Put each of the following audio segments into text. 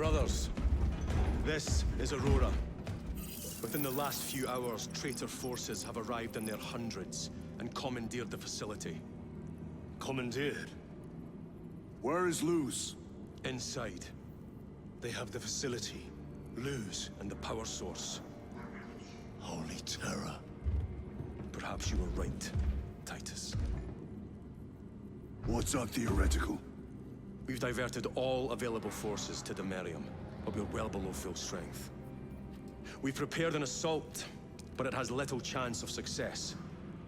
Brothers, this is Aurora. Within the last few hours, traitor forces have arrived in their hundreds and commandeered the facility. Commandeered? Where is Luz? Inside. They have the facility, Luz, and the power source. Holy terror. Perhaps you were right, Titus. What's our theoretical? We've diverted all available forces to Demerium, but we're well below full strength. We've prepared an assault, but it has little chance of success,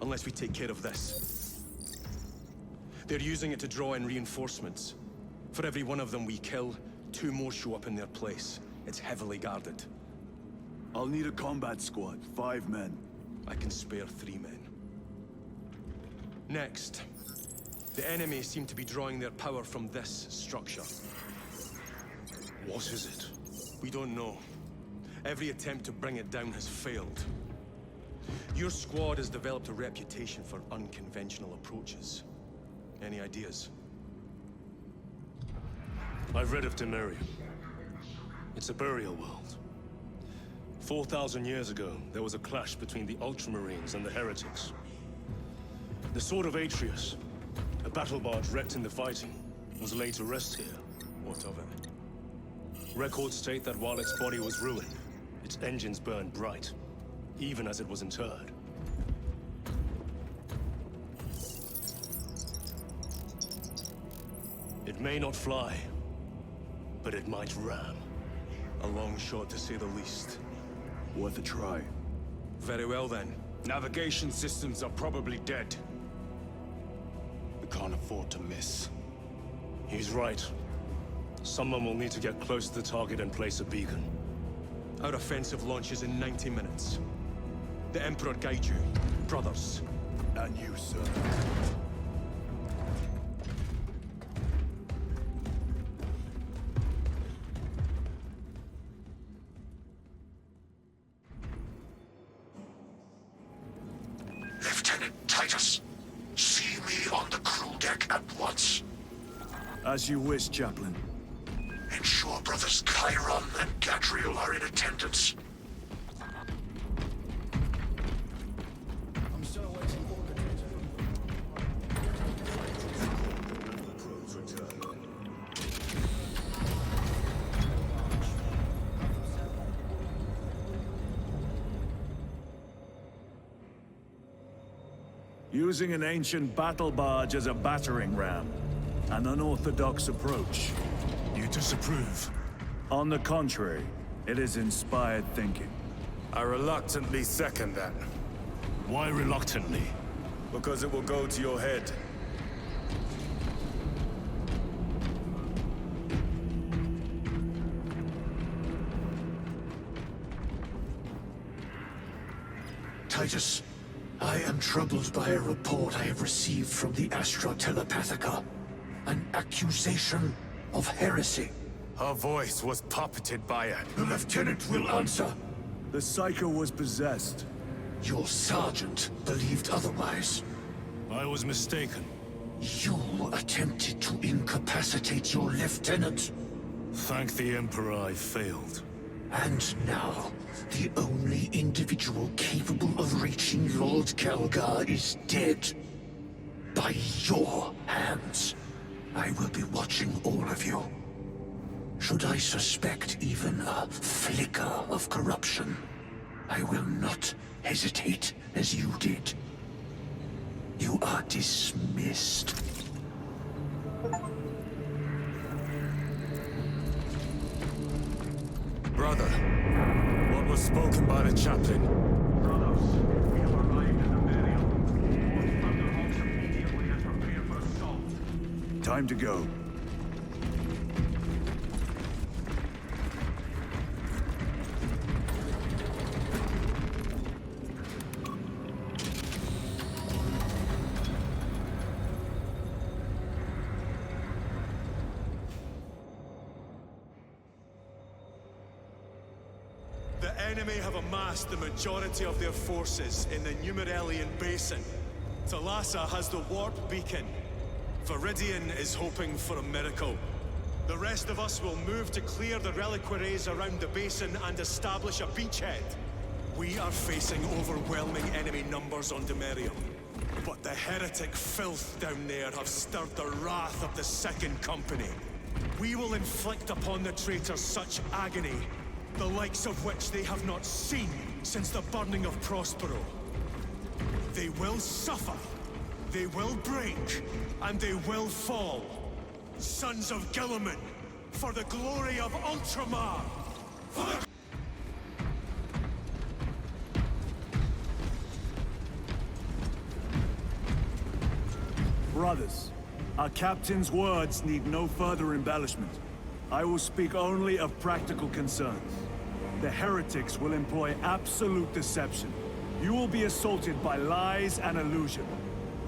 unless we take care of this. They're using it to draw in reinforcements. For every one of them we kill, 2 more show up in their place. It's heavily guarded. I'll need a combat squad, 5 men. I can spare 3 men. Next, the enemy seem to be drawing their power from this structure. What is it? We don't know. Every attempt to bring it down has failed. Your squad has developed a reputation for unconventional approaches. Any ideas? I've read of Demerium. It's a burial world. 4,000 years ago, there was a clash between the Ultramarines and the Heretics. The Sword of Atreus, a battle barge wrecked in the fighting, was laid to rest here. What of it? Records state that while its body was ruined, its engines burned bright, even as it was interred. It may not fly, but it might ram. A long shot, to say the least. Worth a try. Very well, then. Navigation systems are probably dead. We can't afford to miss. He's right. Someone will need to get close to the target and place a beacon. Our offensive launches in 90 minutes. The Emperor guide you, brothers. And you, sir. Lieutenant Titus, see me on the crew deck at once. As you wish, Chaplain. Ensure brothers Chiron and Gadriel are in attendance. I'm still awaiting order. Using an ancient battle barge as a battering ram. An unorthodox approach. You disapprove? On the contrary, it is inspired thinking. I reluctantly second that, Why reluctantly? because it will go to your head. Titus, I am troubled by a report I have received from the Astra Telepathica. An accusation of heresy. Her voice was puppeted by it. The lieutenant will answer. The Psycho was possessed. Your sergeant believed otherwise. I was mistaken. You attempted to incapacitate your lieutenant. Thank the Emperor I failed. And now, the only individual capable of reaching Lord Kelgar is dead. By your hands. I will be watching all of you. Should I suspect even a flicker of corruption, I will not hesitate as you did. You are dismissed. Brother, what was spoken by the chaplain? Brothers, we have arrived at the burial. Thunderhawks immediately and prepare for assault. Time to go. The enemy have amassed the majority of their forces in the Numerelian Basin. Thalassa has the warp beacon. Viridian is hoping for a miracle. The rest of us will move to clear the reliquaries around the basin and establish a beachhead. We are facing overwhelming enemy numbers on Demerium. But the heretic filth down there have stirred the wrath of the Second Company. We will inflict upon the traitors such agony, the likes of which they have not seen since the burning of Prospero. They will suffer, they will break, and they will fall. Sons of Guilliman, for the glory of Ultramar! For the... Brothers, our captain's words need no further embellishment. I will speak only of practical concerns. The heretics will employ absolute deception. You will be assaulted by lies and illusion.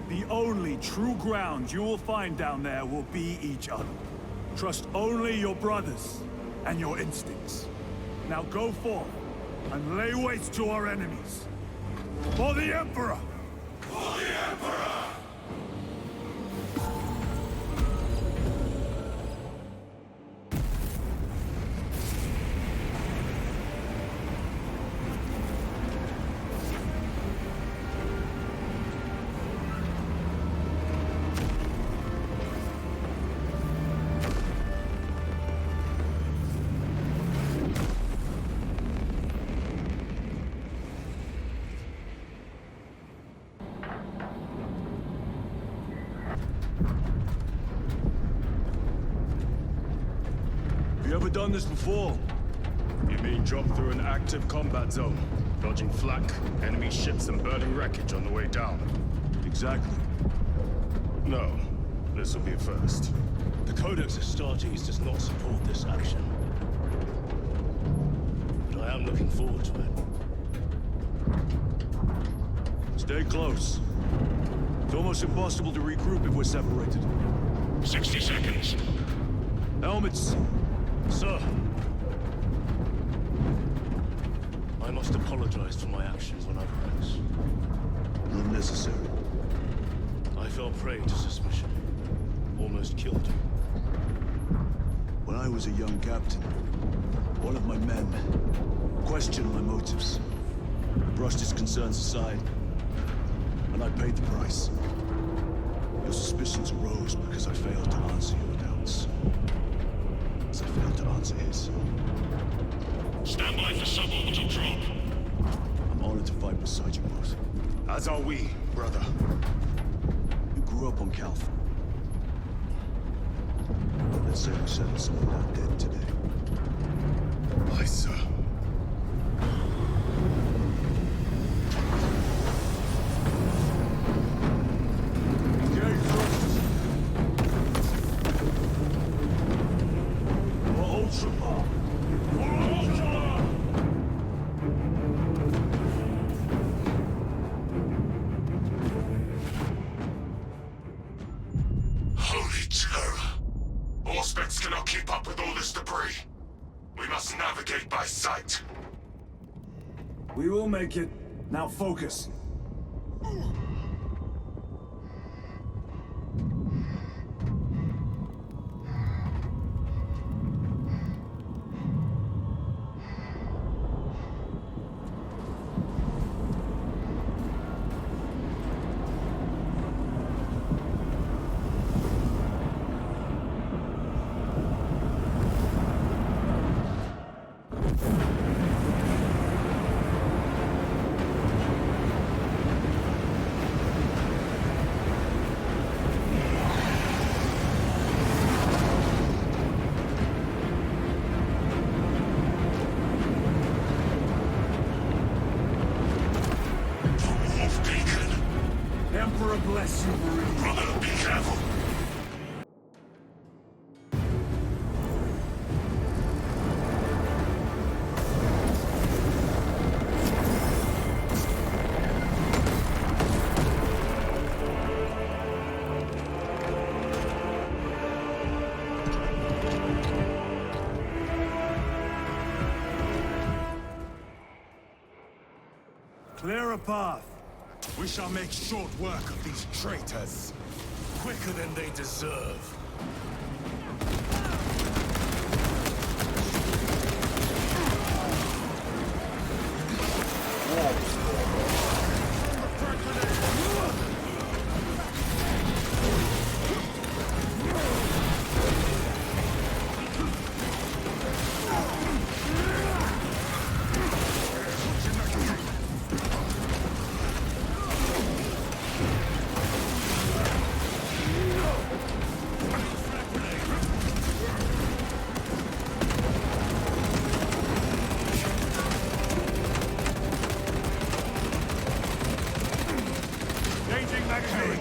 The only true ground you will find down there will be each other. Trust only your brothers and your instincts. Now go forth and lay waste to our enemies. For the Emperor! For the Emperor! Have you ever done this before? You mean drop through an active combat zone, dodging flak, enemy ships and burning wreckage on the way down? Exactly. No, this will be a first. The Codex Astartes does not support this action. But I am looking forward to it. Stay close. It's almost impossible to regroup if we're separated. 60 seconds. Helmets! Sir! I must apologize for my actions on Otherwise. Not necessary. I fell prey to suspicion. Almost killed you. When I was a young captain, one of my men questioned my motives. Brushed his concerns aside, and I paid the price. Your suspicions arose because I failed to answer your doubts. As I failed to answer his. Stand by for suborbital drop. I'm honored to fight beside you both. As are we, brother. You grew up on Calth. Let's say we settled some of that debt today. Aye, sir. Holy terror. Auspex cannot keep up with all this debris. We must navigate by sight. We will make it. Now focus. Emperor bless you, Marine. Brother, be careful. Clear a path. We shall make short work of these traitors. Quicker than they deserve.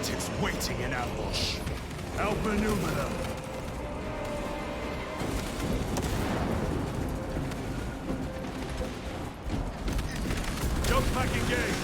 heretics waiting in ambush. Outmaneuver them. Jump back engage.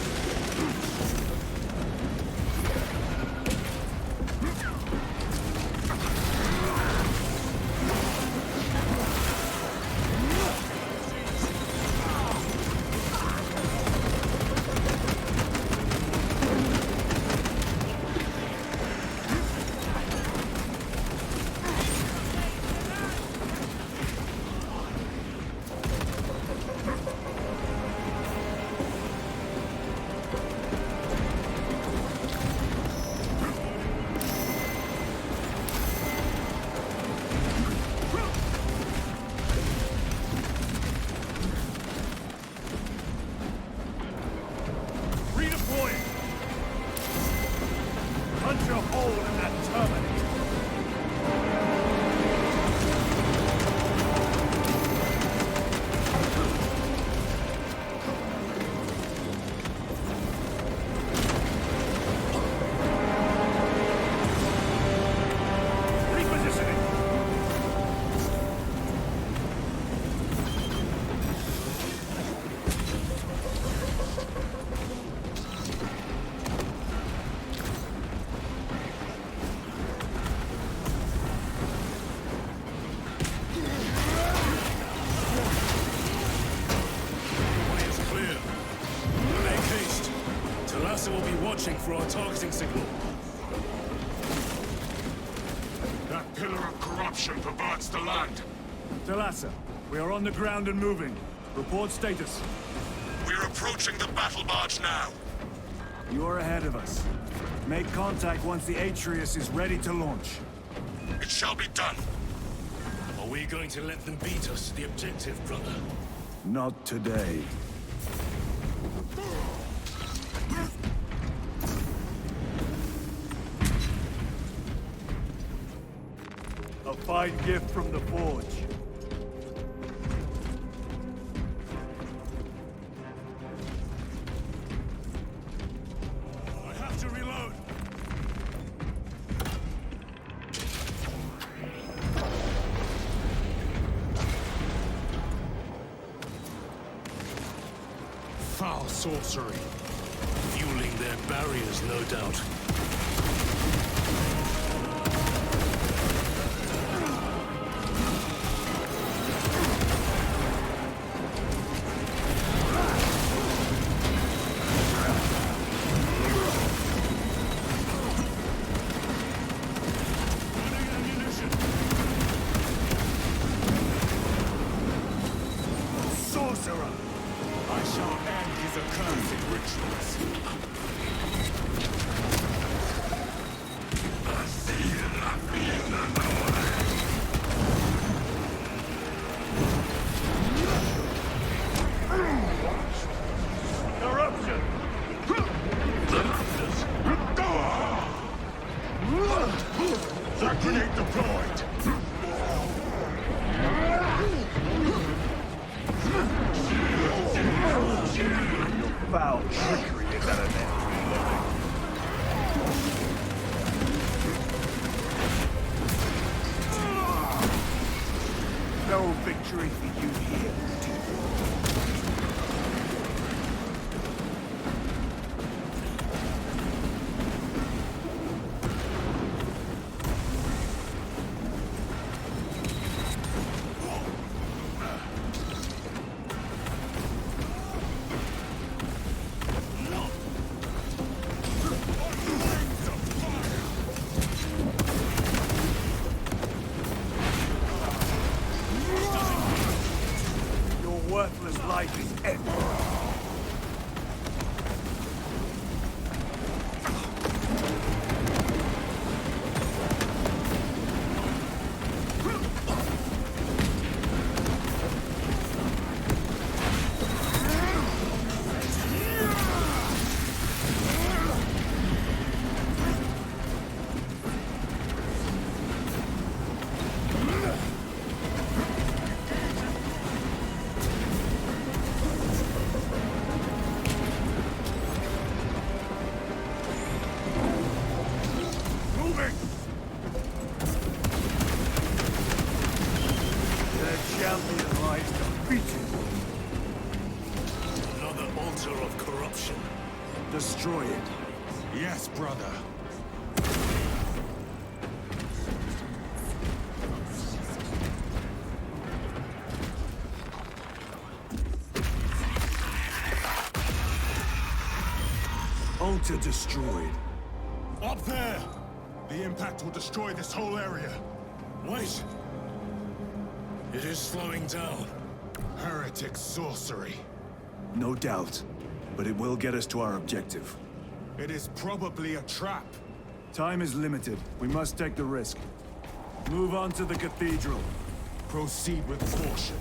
Redeploying! Punch a hole in that terminator! Repositioning! Way is clear. Make haste. Talassa will be watching for our targeting signal. That pillar of corruption perverts the land. Talassa, we are on the ground and moving. Report status. We're approaching the battle barge now. You are ahead of us. Make contact once the Atreus is ready to launch. It shall be done. Are we going to let them beat us to the objective, brother? Not today. A fine gift from the Forge. I have to reload. Foul sorcery. Fueling their barriers, no doubt. Running ammunition. Sorcerer! I shall end his accursed rituals. Corruption! That grenade deployed. Foul trickery is at an end. No victory for you here. Your worthless life is ended. destroy it. Yes, brother. Altar destroyed. Up there! The impact will destroy this whole area. Wait! It is slowing down. Heretic sorcery. No doubt. But it will get us to our objective. It is probably a trap. Time is limited. We must take the risk. Move on to the cathedral. Proceed with caution.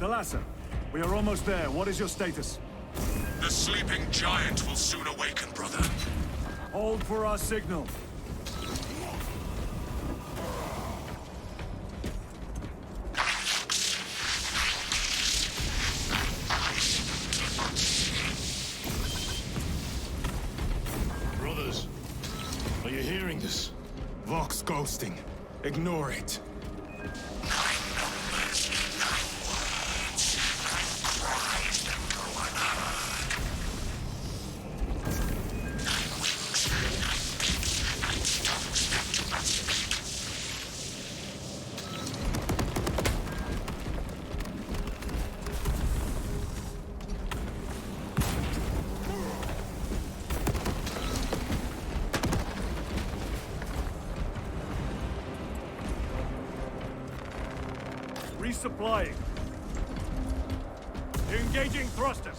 Thalassa, we are almost there. What is your status? The sleeping giant will soon awaken, brother. Hold for our signal. Brothers, are you hearing this? Vox ghosting. Ignore it. Resupplying. Engaging thrusters.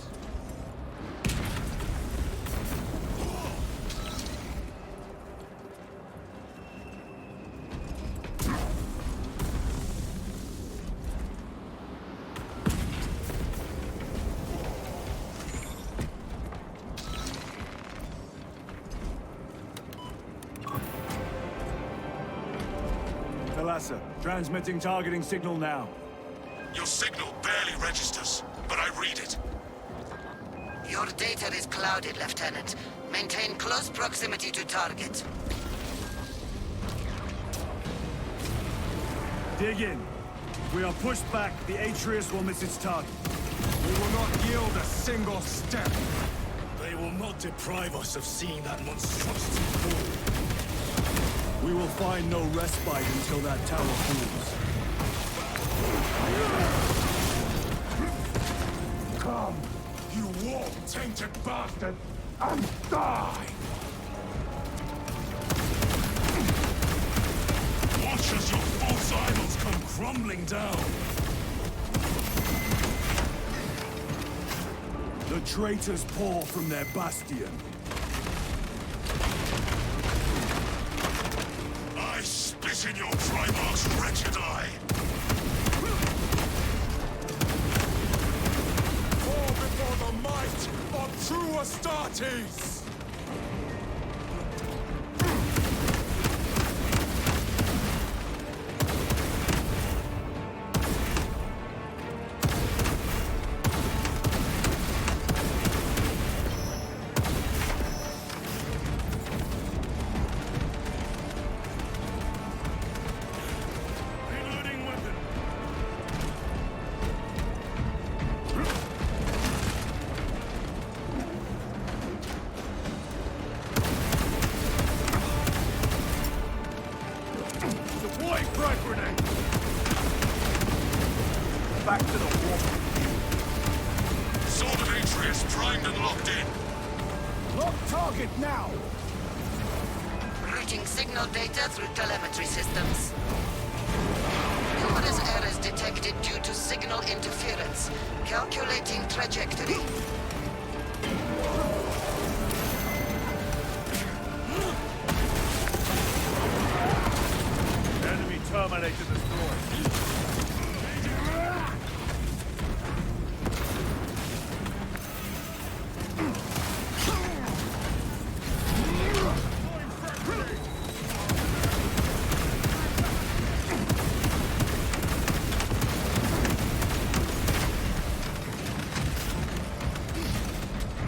Thalassa, transmitting targeting signal now. Your signal barely registers, but I read it. Your data is clouded, Lieutenant. Maintain close proximity to target. Dig in. If we are pushed back, the Atreus will miss its target. We will not yield a single step. They will not deprive us of seeing that monstrosity fall. We will find no respite until that tower falls. Come, you war-tainted bastard, and die! Watch as your false idols come crumbling down. The traitors pour from their bastion. I spit in your Primarch's wretched eye. Fall before the might of true Astartes! Reloading weapon. Deploying frag grenade! Back to the wall. Sword of Atreus primed and locked in. Lock target now! Routing signal data through telemetry systems. Numerous errors detected due to signal interference. Calculating trajectory. Enemy terminator destroyed.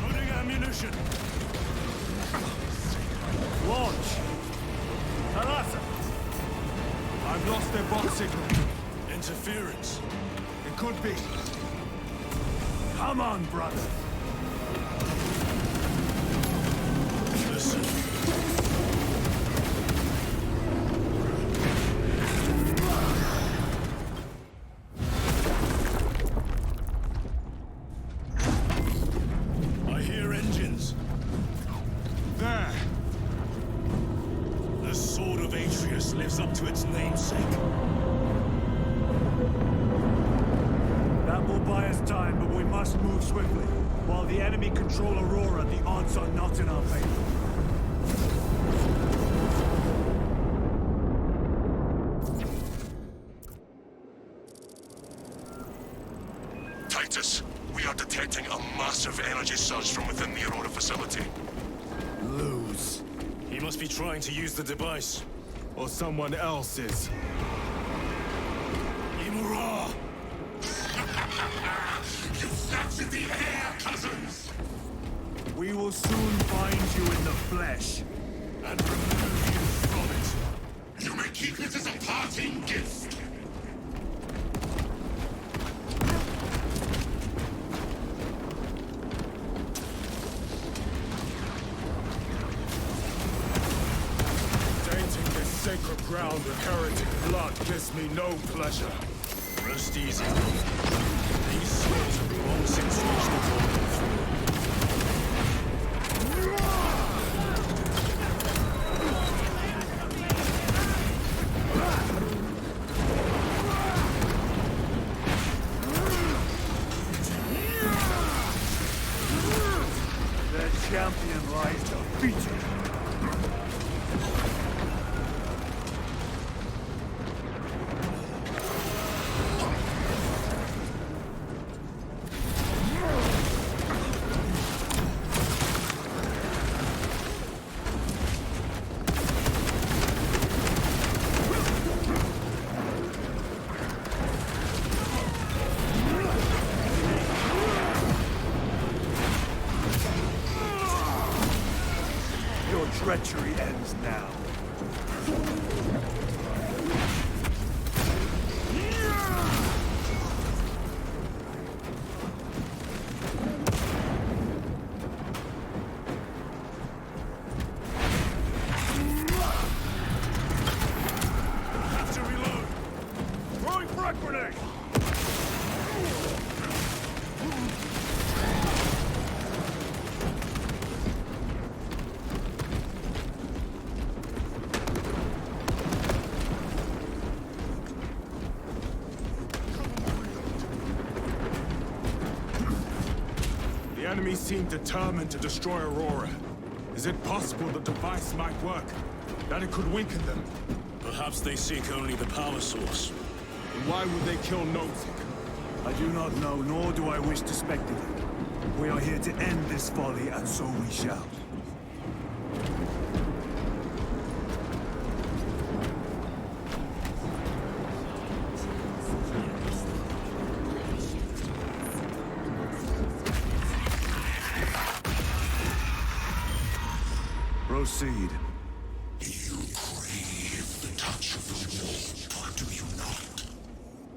Loading ammunition. Launch! Thalassa! I've lost their box signal. interference. It could be. Come on, brother. Listen. I hear engines. There. The Sword of Atreus lives up to its namesake. That will buy us time, but we must move swiftly. While the enemy control Aurora, the odds are not in our favor. Titus, we are detecting a massive energy surge from within the Aurora facility. Lose. He must be trying to use the device. Or someone else is. Imura! You captured the air, cousins! We will soon find you in the flesh. And remove you from it. You may keep it as a parting gift. Tainting this sacred ground with heretic blood gives me no pleasure. Rest easy. These souls have long since reached the golden throne. Their champion lies defeated. Your treachery ends now. Have to reload! Throwing frag grenade! The enemy seem determined to destroy Aurora. Is it possible the device might work? That it could weaken them? Perhaps they seek only the power source. Then why would they kill Nozick? I do not know, nor do I wish to speculate. We are here to end this folly, and so we shall. Proceed. You crave the touch of the Lord, do you not?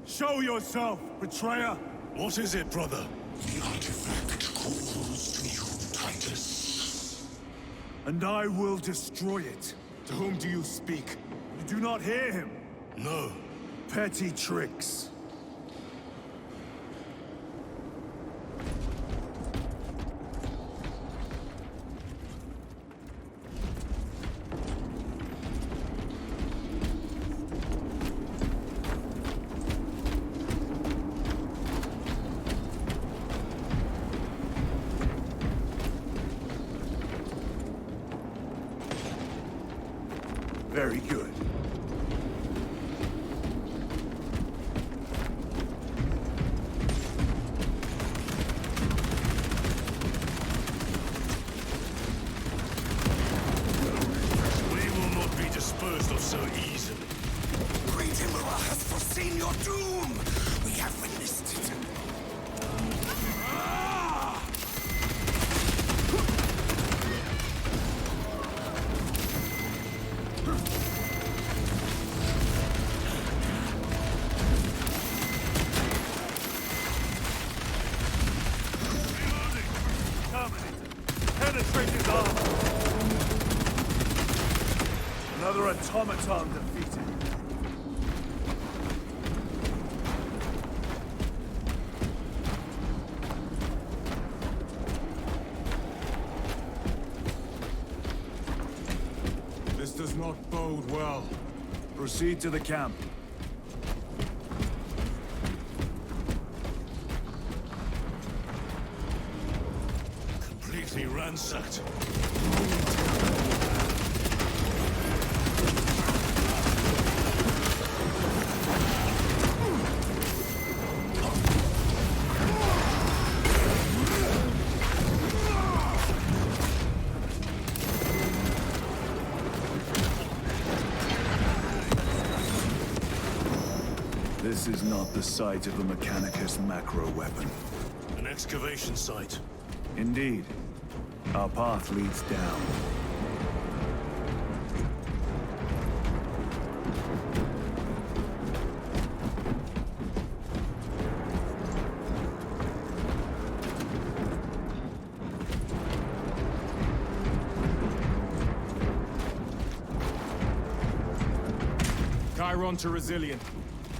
Show yourself, betrayer! What is it, brother? The artifact calls to you, Titus. And I will destroy it. To whom do you speak? You do not hear him. No. Petty tricks. Very good. We will not be disposed of so easily. Great Emperor has foreseen your doom! We have witnessed it. Penetrate his armor! Another automaton defeated. This does not bode well. Proceed to the camp. Completely ransacked. This is not the site of a Mechanicus macro weapon. An excavation site. Indeed. Our path leads down. Chiron to Resilient.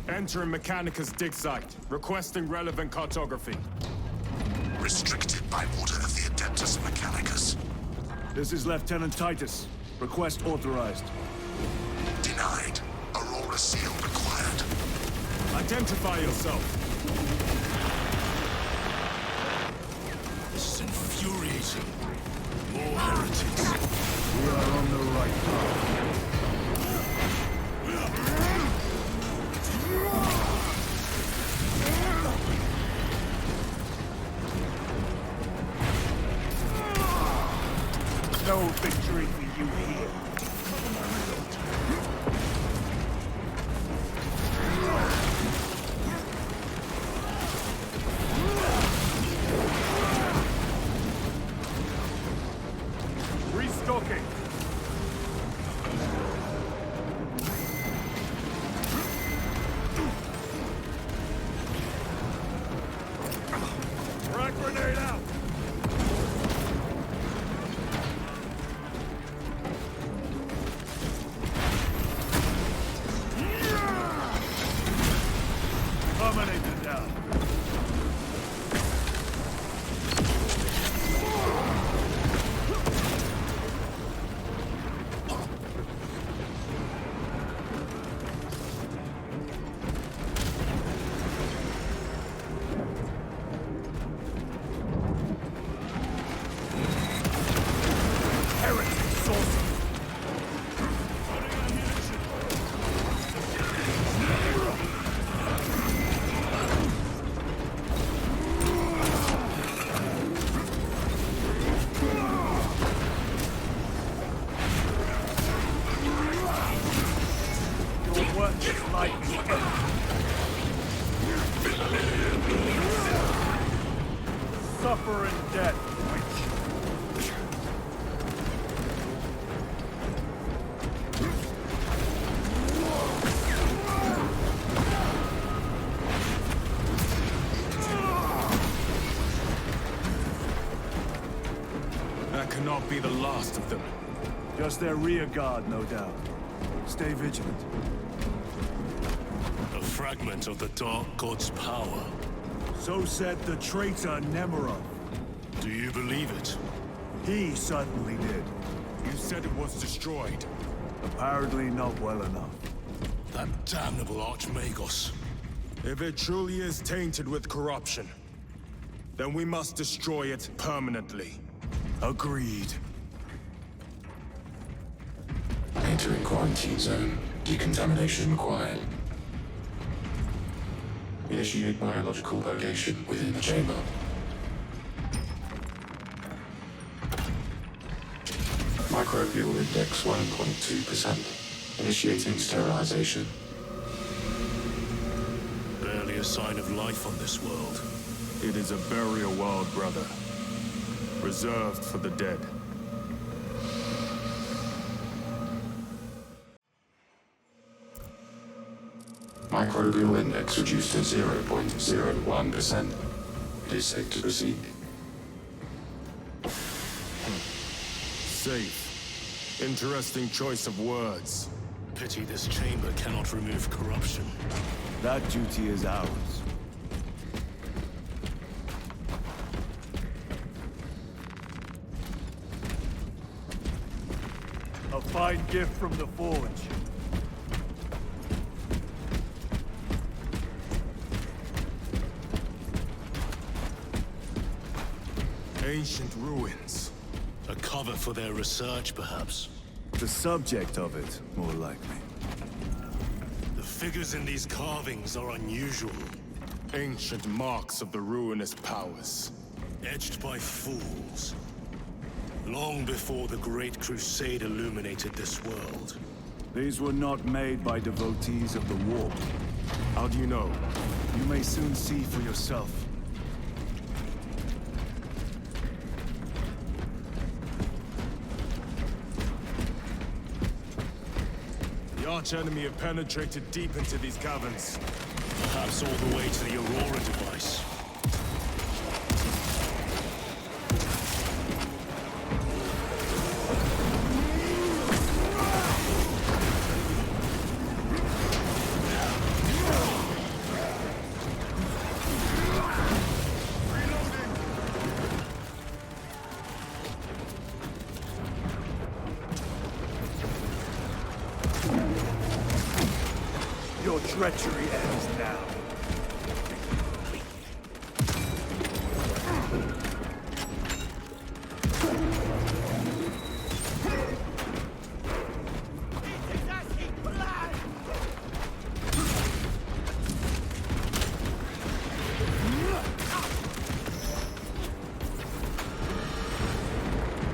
Enter Mechanicus dig site, requesting relevant cartography. Restricted by order of the Adeptus Mechanicus. This is Lieutenant Titus. Request authorized. Denied. Aurora seal required. Identify yourself. This is infuriating. More heretics. We are on the right path. No victory for you here. Restocking. Frag grenade out! Terminator down. Heretic sorcerer. Your work is like suffer in death, witch. That cannot be the last of them. Just their rear guard, no doubt. Stay vigilant. A fragment of the Dark God's power. So said the traitor Nemerov. Do you believe it? He certainly did. You said it was destroyed. Apparently not well enough. That damnable Archmagos. If it truly is tainted with corruption, then we must destroy it permanently. Agreed. Entering quarantine zone. Decontamination required. Initiate biological purgation within the chamber. Microbial index 1.2%. Initiating sterilization. Barely a sign of life on this world. It is a burial world, brother. Reserved for the dead. Microbial index reduced to 0.01%. It is safe to proceed. Safe. Interesting choice of words. Pity this chamber cannot remove corruption. That duty is ours. A fine gift from the Forge. Ancient ruins. A cover for their research, perhaps. The subject of it, more likely. The figures in these carvings are unusual. Ancient marks of the ruinous powers. Etched by fools. Long before the Great Crusade illuminated this world. These were not made by devotees of the Warp. How do you know? You may soon see for yourself. The archenemy have penetrated deep into these caverns. Perhaps all the way to the Aurora device. Your treachery ends now.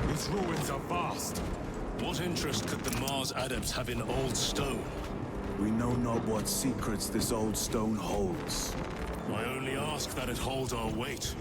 These ruins are vast. What interest could the Mars adepts have in old stone? We know not what secrets this old stone holds. I only ask that it hold our weight.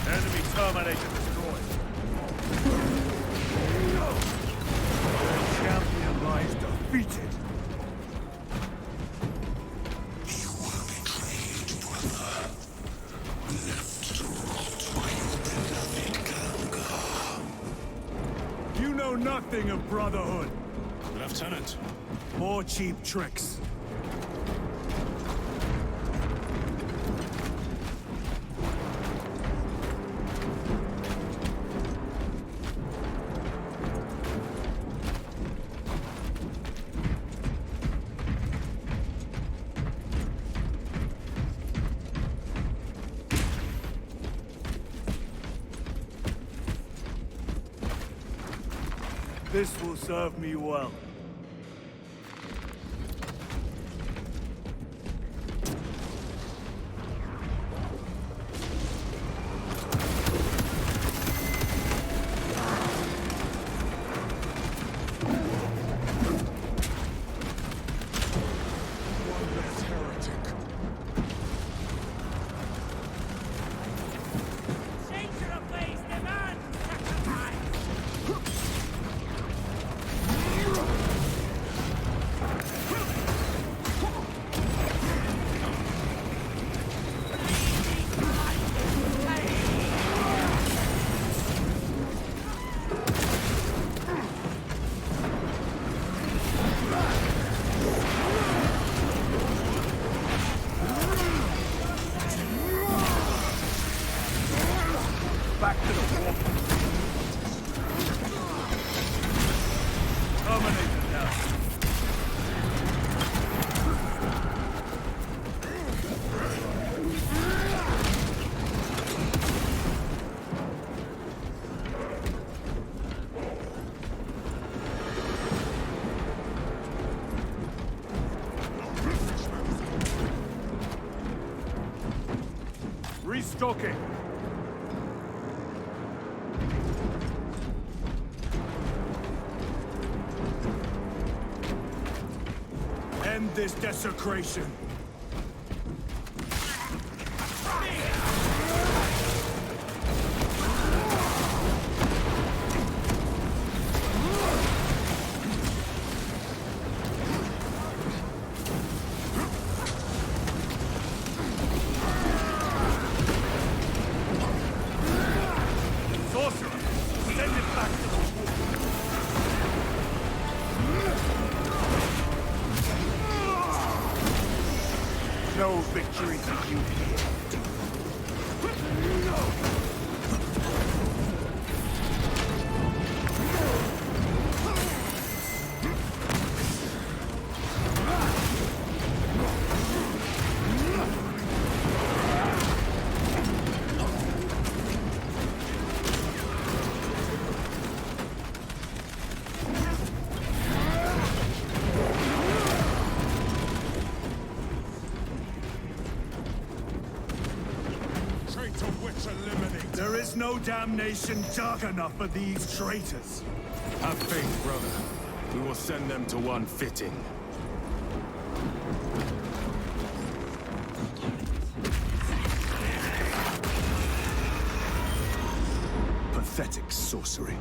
Enemy terminator destroyed. The champion lies defeated. You were betrayed, brother. Left to rot by your beloved Galga. You know nothing of brotherhood. Lieutenant, More cheap tricks. This will serve me well. Back to the warp. Terminator down. Restocking. End this desecration. No victory for you here. There is no damnation dark enough for these traitors. Have faith, brother. We will send them to one fitting. Pathetic sorcery.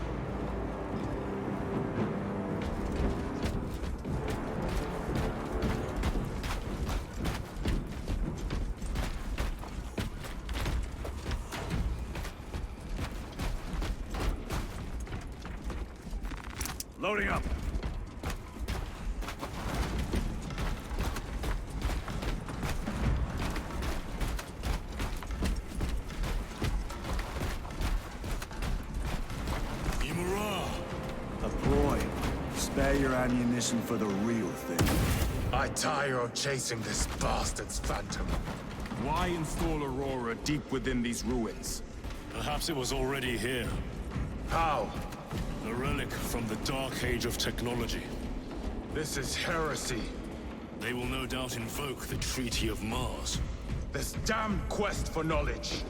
Loading up. A ploy. Spare your ammunition for the real thing. I tire of chasing this bastard's phantom. Why install Aurora deep within these ruins? Perhaps it was already here. How? A relic from the Dark Age of technology. This is heresy. They will no doubt invoke the Treaty of Mars. This damn quest for knowledge.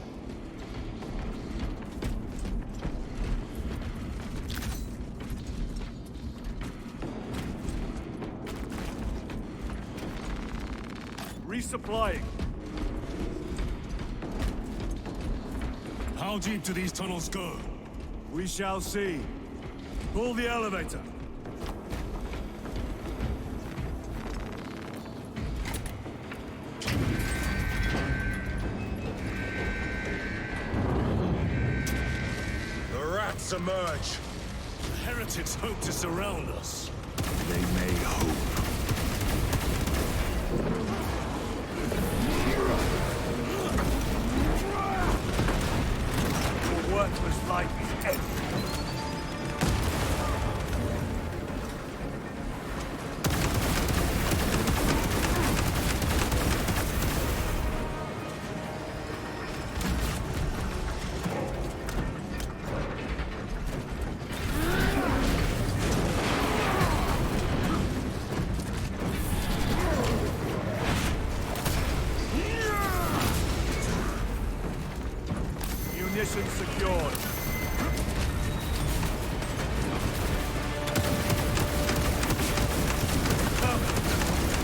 Resupplying. How deep do these tunnels go? We shall see. Pull the elevator. The rats emerge. The heretics hope to surround us. They may hope. Your worthless life is dead. Munition secured.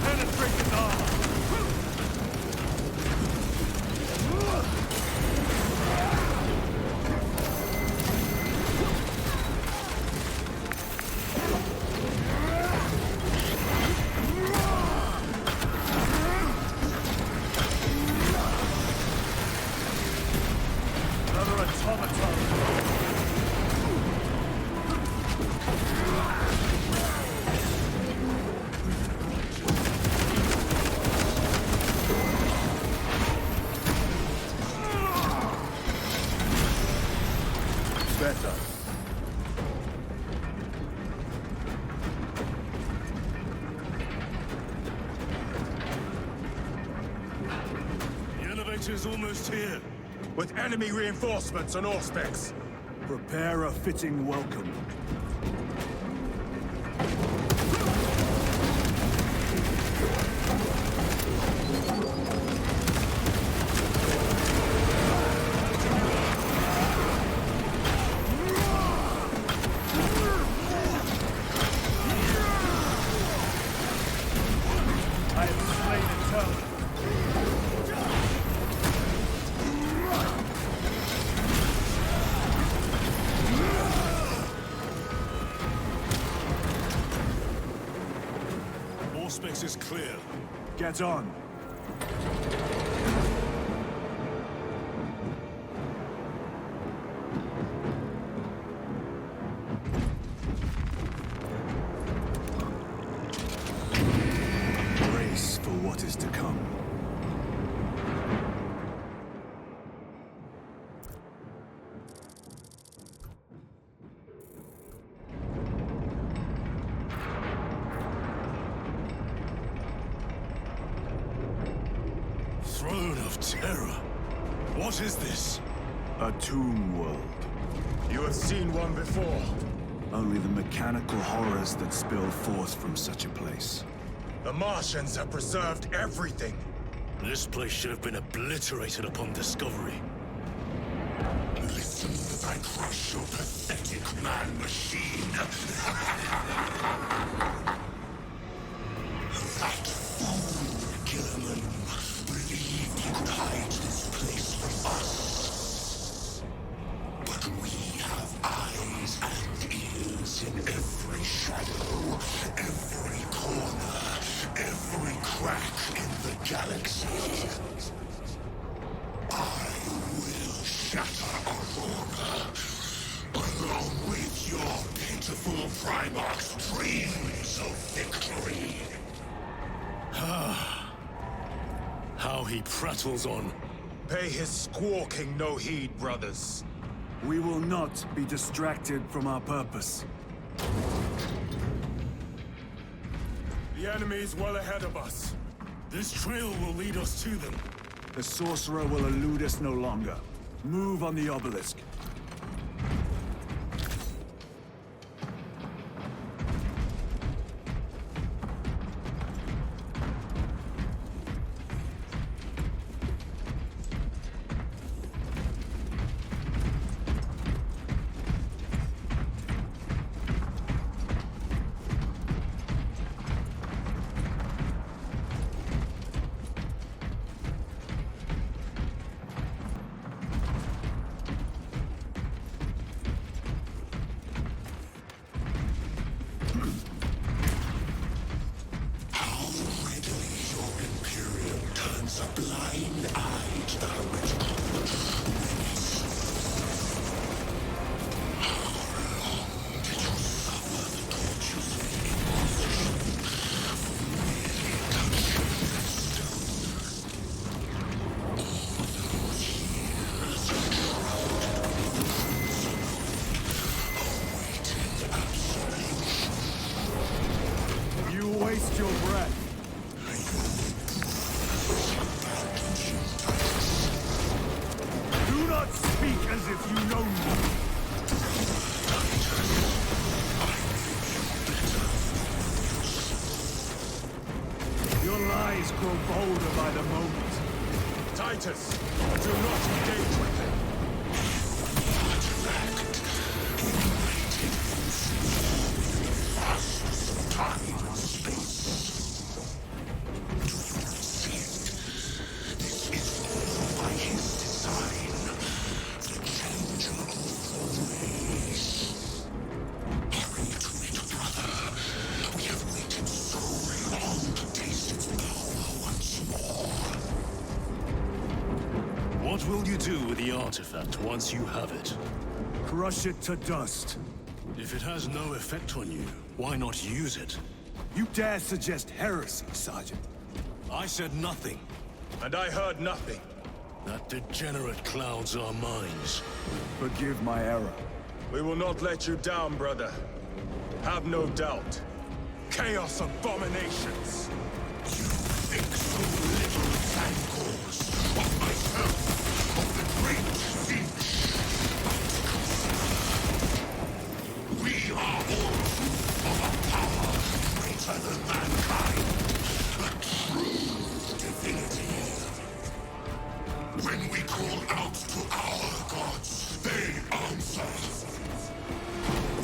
Penetrate his armor. Another automaton. Better. The elevator's almost here. With enemy reinforcements on all specs. Prepare a fitting welcome. is clear. Get on. Brace for what is to come. Throne of Terror. What is this? A tomb world. You have seen one before. Only the mechanical horrors that spill forth from such a place. The Martians have preserved everything. This place should have been obliterated upon discovery. Listen as I crush your pathetic man-machine. That fool, Gilliman, believed he could hide this place from us. But we have eyes and ears in every shadow, every corner, every crack in the galaxy. I will shatter Aurora, along with your pitiful Primarch's dreams of victory. How he prattles on. Pay his squawking no heed, brothers. We will not be distracted from our purpose. The enemy is well ahead of us. This trail will lead us to them. The sorcerer will elude us no longer. Move on the obelisk. Waste your breath. Do not speak as if you know me. Your lies grow bolder by the moment. Titus, do not engage with him. What will you do with the artifact once you have it? Crush it to dust. If it has no effect on you, why not use it? You dare suggest heresy, Sergeant? I said nothing. And I heard nothing. That degenerate clouds our minds. Forgive my error. We will not let you down, brother. Have no doubt. Chaos abominations! You think so little, Thankors, of myself, of the great Finch. We are all proof of a power greater than mankind. A true divinity. When we call out to our gods, they answer.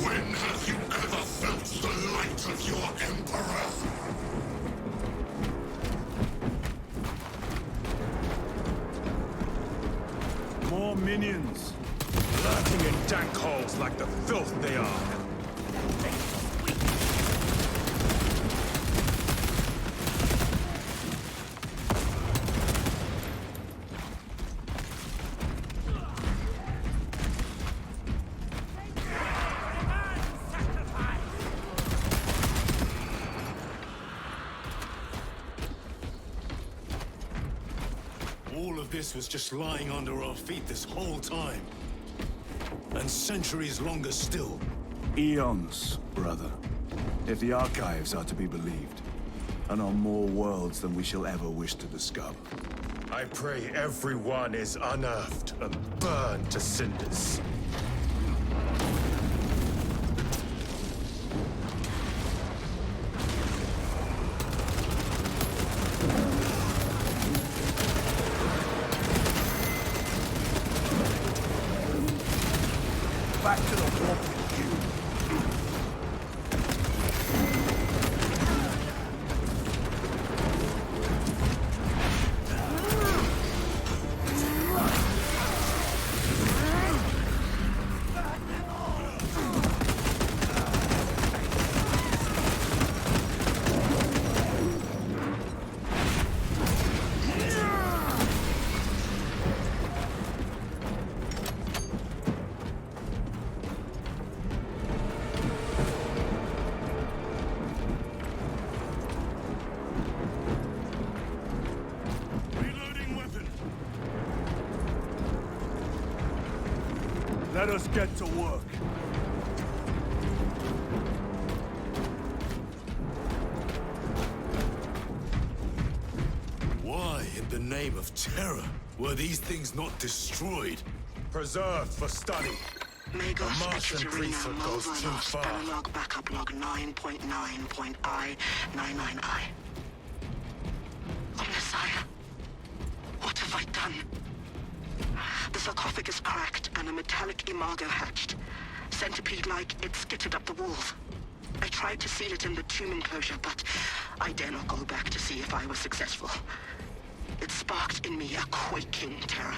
When have you ever felt the light of your Emperor? More minions. Lurking in dank holes like the filth they are. this was just lying under our feet this whole time. And centuries longer still. Eons, brother. If the archives are to be believed. And on more worlds than we shall ever wish to discover. I pray everyone is unearthed and burned to cinders. Back to the warp with you. Let us get to work. Why, in the name of terror, were these things not destroyed? Preserved for study. Magos The Martian Ekaterina prefect goes Mulva too lost far. analog backup log 9.9.I99I. Oh, Messiah. What have I done? The sarcophagus cracked and a metallic imago hatched. Centipede-like, it skittered up the walls. I tried to seal it in the tomb enclosure, but I dare not go back to see if I was successful. It sparked in me a quaking terror.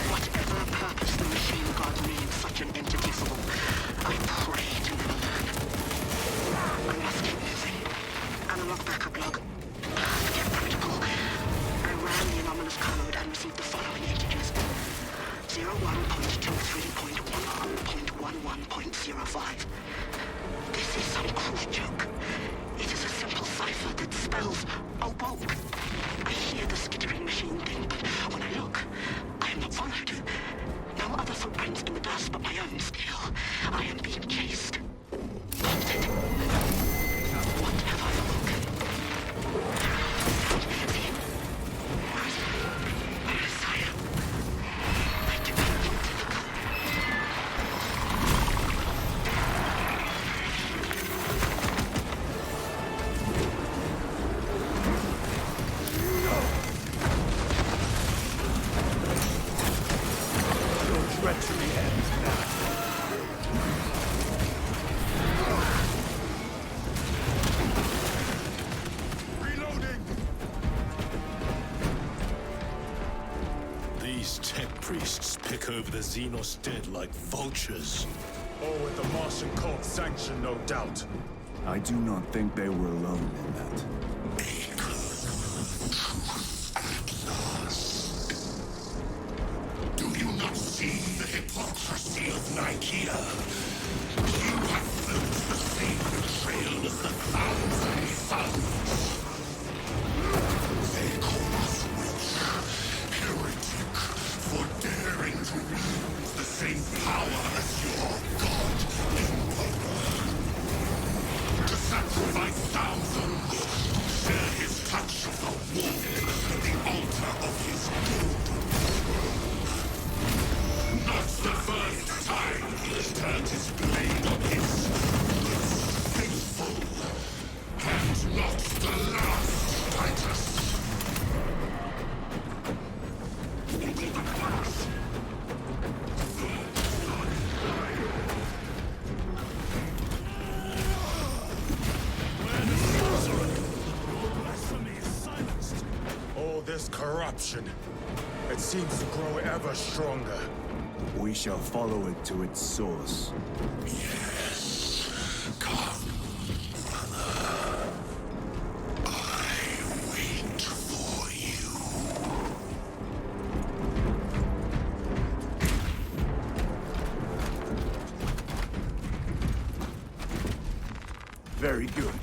Whatever purpose the machine god made such an entity for, I pray to never learn. I must keep moving. Analog backup log. Get critical. I ran the anomalous code and received the following integers. 01.23.11.11.05. This is some cruel joke. It is a simple cipher that spells awoke. I hear the skittering machine thing, but when I look, I am not followed. No other footprints in the dust but my own still. I am being chased. Haunted. What have I awoken? Messiah. I do not want to look. Your treachery ends now. Reloading! These tech priests pick over the Xenos dead like vultures. All with the Martian cult's sanction, no doubt. I do not think they were alone in that. Do you not see the hypocrisy of Nicaea? You have felt the same betrayal as the clowns and sons. They call us witch, heretic, for daring to wield the same power as your god, Emperor. To sacrifice thousands, share his touch of the wolf at the altar of his golden throne. Not the first time he has turned his blade on his faithful, and not the last, Titus. All this corruption, it seems to grow ever stronger. We shall follow it to its source. Yes, come, brother. I wait for you. Very good.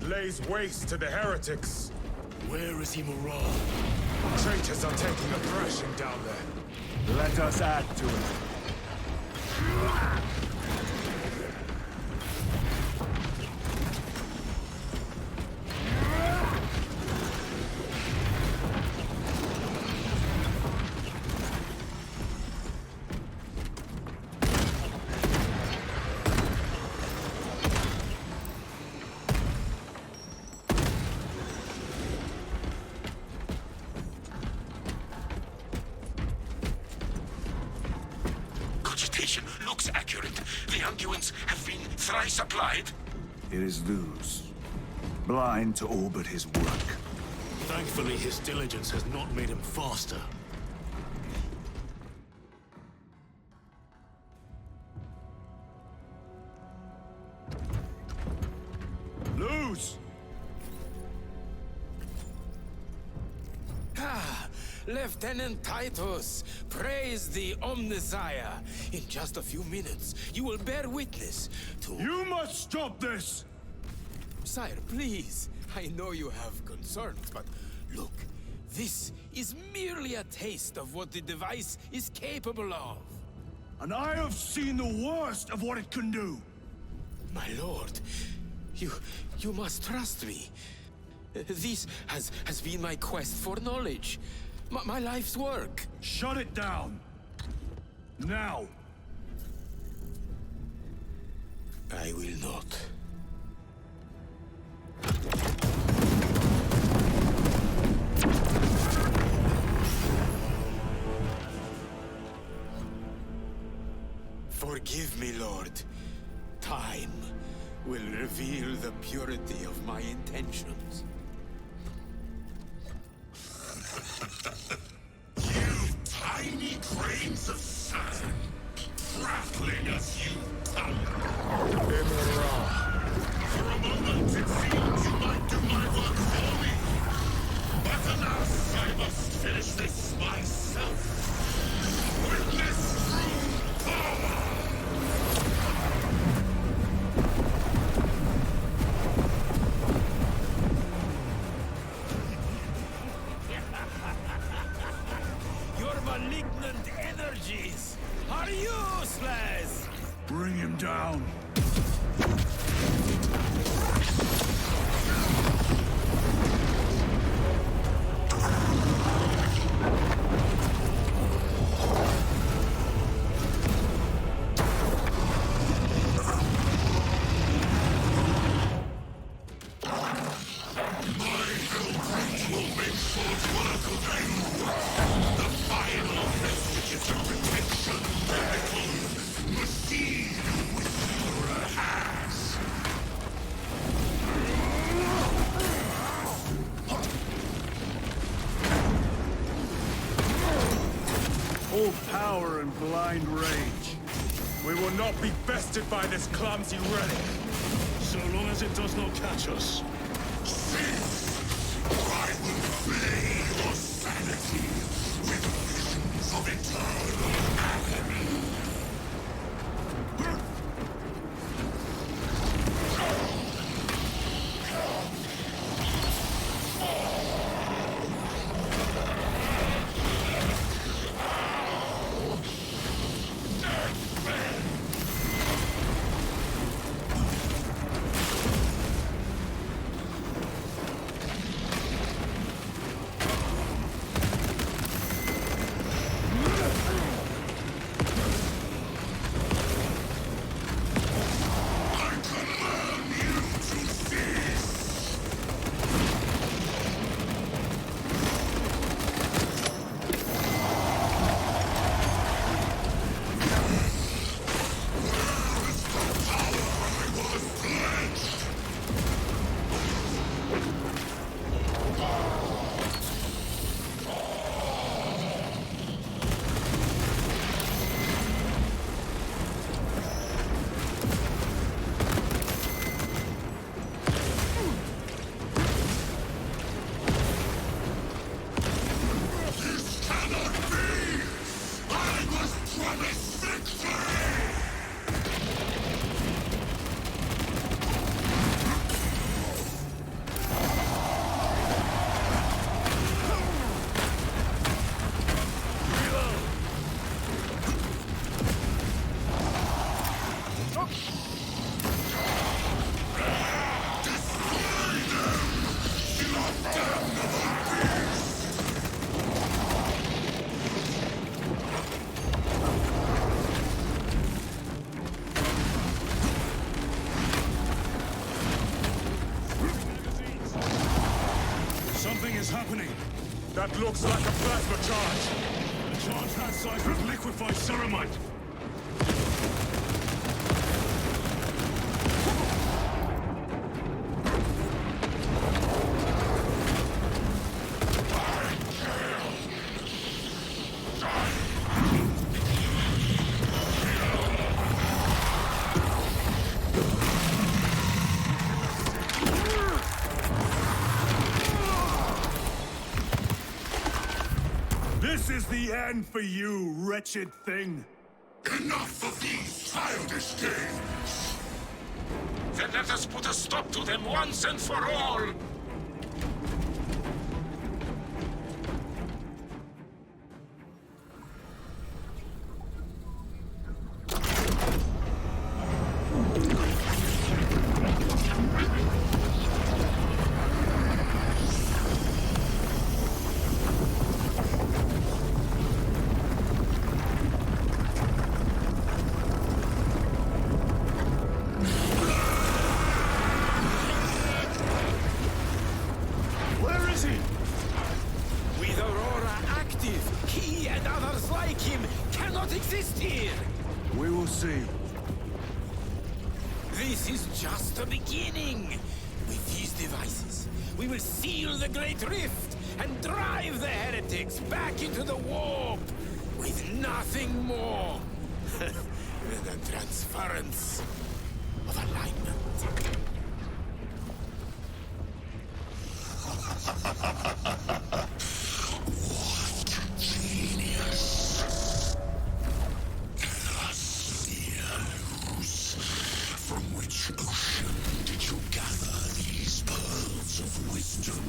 lays waste to the heretics. Where is Immoral? Traitors are taking a thrashing down there. Let us add to it. Cogitation looks accurate. The unguents have been thrice applied. It is loose. Blind to all but his work. Thankfully, his diligence has not made him faster. Lose! Lieutenant Titus, praise the Omnissiah. In just a few minutes, you will bear witness to... You must stop this! Sire, please. I know you have concerns, but look, this is merely a taste of what the device is capable of. And I have seen the worst of what it can do! My lord, you must trust me. This has been my quest for knowledge. My life's work. Shut it down! Now! I will not. Forgive me, Lord. Time will reveal the purity of my intentions. You tiny grains of sand, prattling as you thunder. For a moment, it seemed you might do my work for me. But alas, I must finish this myself. Witness true power! Your malignant energies are useless! Bring him down! Full power and blind rage. We will not be bested by this clumsy relic. So long as it does not catch us. I will flay your sanity with visions of eternal agony. Something is happening. That looks like a plasma charge. A charge that size with liquefied ceramite. This is the end for you, wretched thing. Enough of these childish games! Then let us put a stop to them once and for all! With Aurora active, he and others like him cannot exist here! We will see. This is just the beginning! With these devices, we will seal the Great Rift and drive the heretics back into the warp! With nothing more than a transference of alignment. From which ocean did you gather these pearls of wisdom?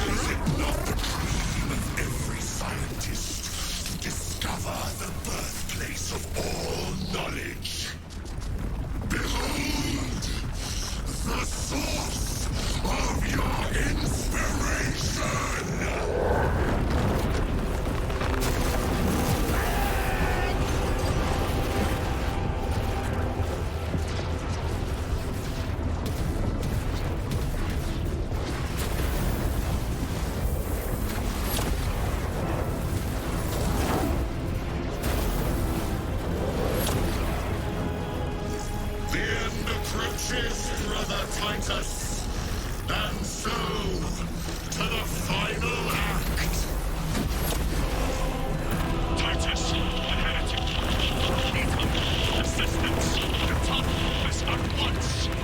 Is it not the dream of every scientist to discover the birthplace of all knowledge? Behold! The source of your inspiration! The end approaches, Brother Titus. And so, to the final act.